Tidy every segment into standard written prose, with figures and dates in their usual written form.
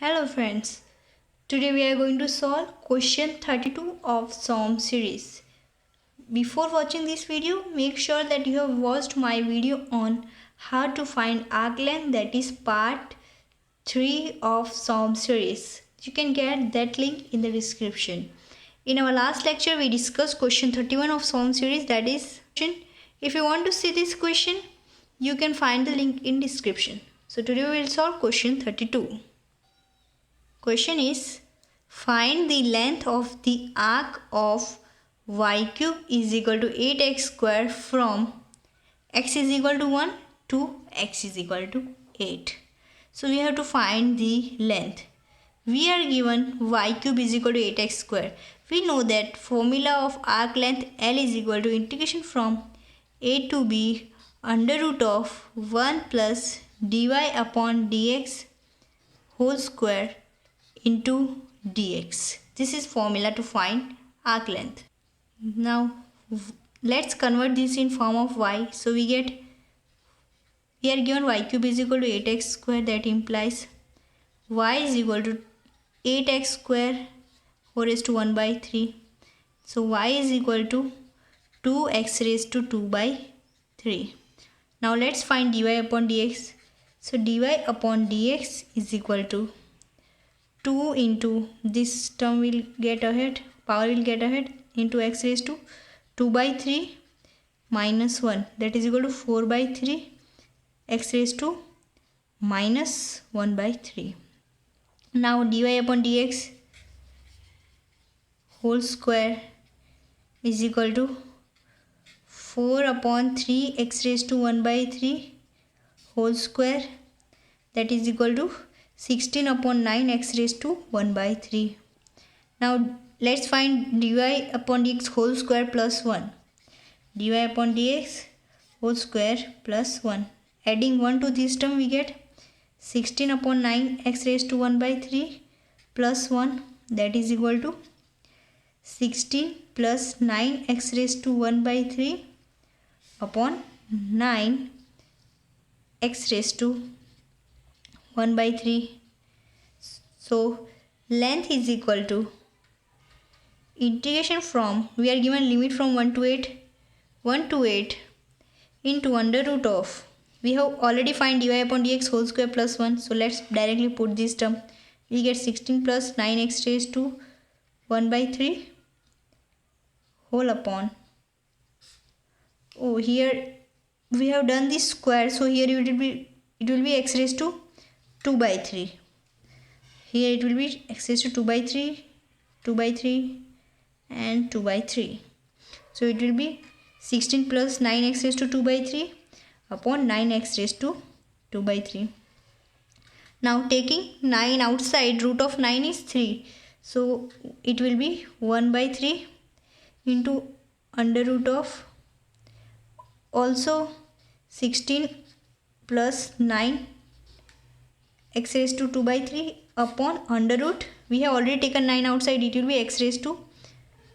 Hello friends, today we are going to solve question 32 of SOM series. Before watching this video, make sure that you have watched my video on how to find arc length, that is part 3 of SOM series. You can get that link in the description. In our last lecture we discussed question 31 of SOM series, that is, if you want to see this question, you can find the link in description. So today we will solve question 32. Question is, find the length of the arc of y cube is equal to 8x square from x is equal to 1 to x is equal to 8. So we have to find the length. We are given y cube is equal to 8x square. We know that formula of arc length L is equal to integration from a to b under root of 1 plus dy upon dx whole square into dx. This is formula to find arc length. Now let's convert this in form of y. So we are given y cube is equal to 8x square. That implies y is equal to 8x square whole raised to 1 by 3. So y is equal to 2x raised to 2 by 3. Now let's find dy upon dx. So dy upon dx is equal to 2 into this term will get ahead, power will get ahead, into x raised to 2 by 3 minus 1, that is equal to 4 by 3 x raised to minus 1 by 3. Now dy upon dx whole square is equal to 4 upon 3 x raised to 1 by 3 whole square, that is equal to 16 upon 9 x raised to 1 by 3. Now let's find dy upon dx whole square plus 1. Dy upon dx whole square plus 1. Adding 1 to this term we get 16 upon 9 x raised to 1 by 3 plus 1, that is equal to 16 plus 9 x raised to 1 by 3 upon 9 x raised to 1 by 3. So length is equal to integration from, we are given limit from 1 to 8 into under root of, we have already find dy upon dx whole square plus 1. So let's directly put this term. We get 16 plus 9x raised to 1 by 3 whole upon, here we have done this square, so here it will be x raised to 2 by 3. Here it will be x raised to 2 by 3, 2 by 3 and 2 by 3. So it will be 16 plus 9x raised to 2 by 3 upon 9x raised to 2 by 3. Now taking 9 outside, root of 9 is 3. So it will be 1 by 3 into under root of also 16 plus 9 x raised to 2 by 3 upon under root, we have already taken 9 outside, it will be x raised to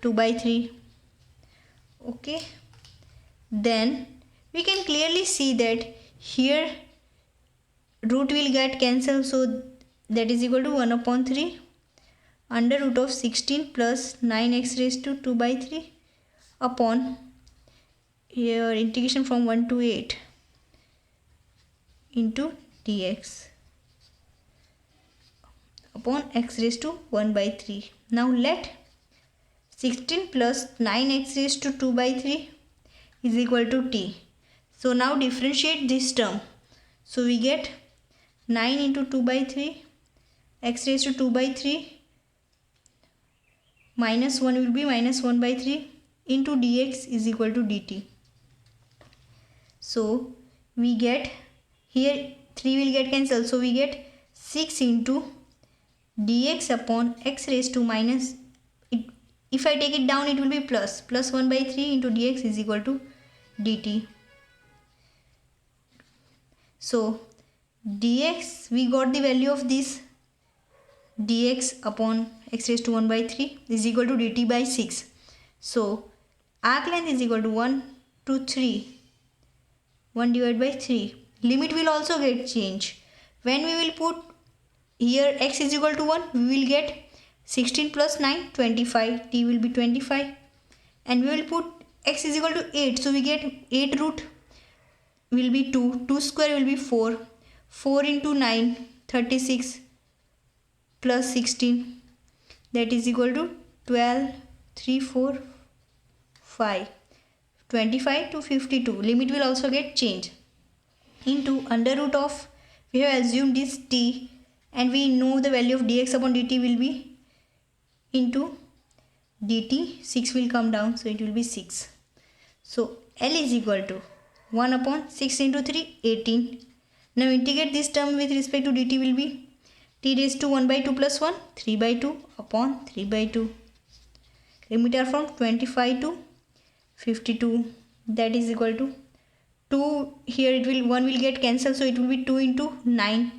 2 by 3. Okay, then we can clearly see that here root will get cancelled, so that is equal to 1 upon 3 under root of 16 plus 9x raised to 2 by 3 upon, here integration from 1 to 8 into dx upon x raised to 1 by 3. Now let 16 plus 9x raised to 2 by 3 is equal to t. So now differentiate this term. So we get 9 into 2 by 3 x raised to 2 by 3 minus 1 will be minus 1 by 3 into dx is equal to dt. So we get, here 3 will get cancelled, so we get 6 into dx upon x raised to minus, if I take it down it will be plus 1 by 3 into dx is equal to dt. So dx, we got the value of this, dx upon x raised to 1 by 3 is equal to dt by 6. So arc length is equal to 1 to 3, 1 divided by 3. Limit will also get changed. When we will put here x is equal to 1, we will get 16 plus 9, 25. T will be 25. And we will put x is equal to 8. So we get 8 root will be 2. 2 square will be 4. 4 into 9, 36 plus 16. That is equal to 12, 3, 4, 5. 25 to 52. Limit will also get changed. Into under root of, we have assumed this t, and we know the value of dx upon dt will be into dt. 6 will come down, so it will be 6. So L is equal to 1 upon 6 into 3, 18. Now integrate this term with respect to dt will be t raised to 1 by 2 plus 1, 3 by 2 upon 3 by 2. Limit are from 25 to 52. That is equal to 2. Here it will 1 will get cancelled, so it will be 2 into 9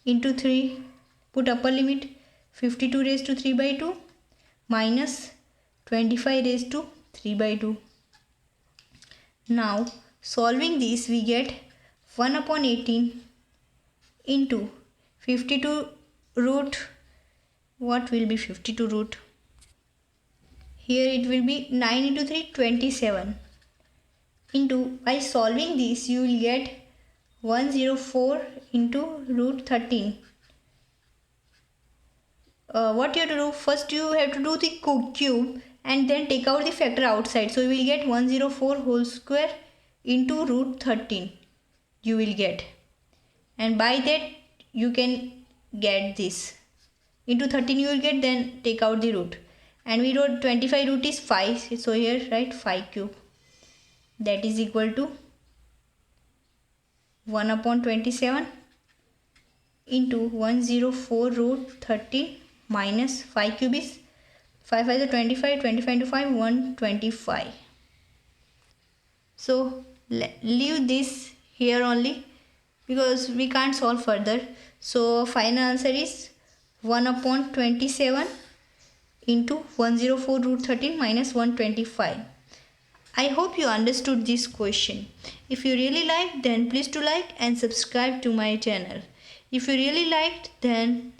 into 3. Put upper limit 52 raised to 3 by 2 minus 25 raised to 3 by 2. Now solving this, we get 1 upon 18 into 52 root. What will be 52 root? Here it will be 9 into 3, 27. Into, by solving this, you will get 104 into root 13. What you have to do? First you have to do the cube and then take out the factor outside. So you will get 104 whole square into root 13. You will get. And by that you can get this. Into 13 you will get, then take out the root. And we wrote 25 root is 5. So here write 5 cube. That is equal to 1 upon 27 into 104 root 13 minus 5 cube is 5 5 is 25, 25 into 5, 125. So leave this here only because we can't solve further. So final answer is 1 upon 27 into 104 root 13 minus 125. I hope you understood this question. If you really liked, then please do like and subscribe to my channel. If you really liked, then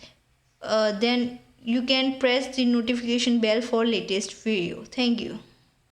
you can press the notification bell for latest video. Thank you.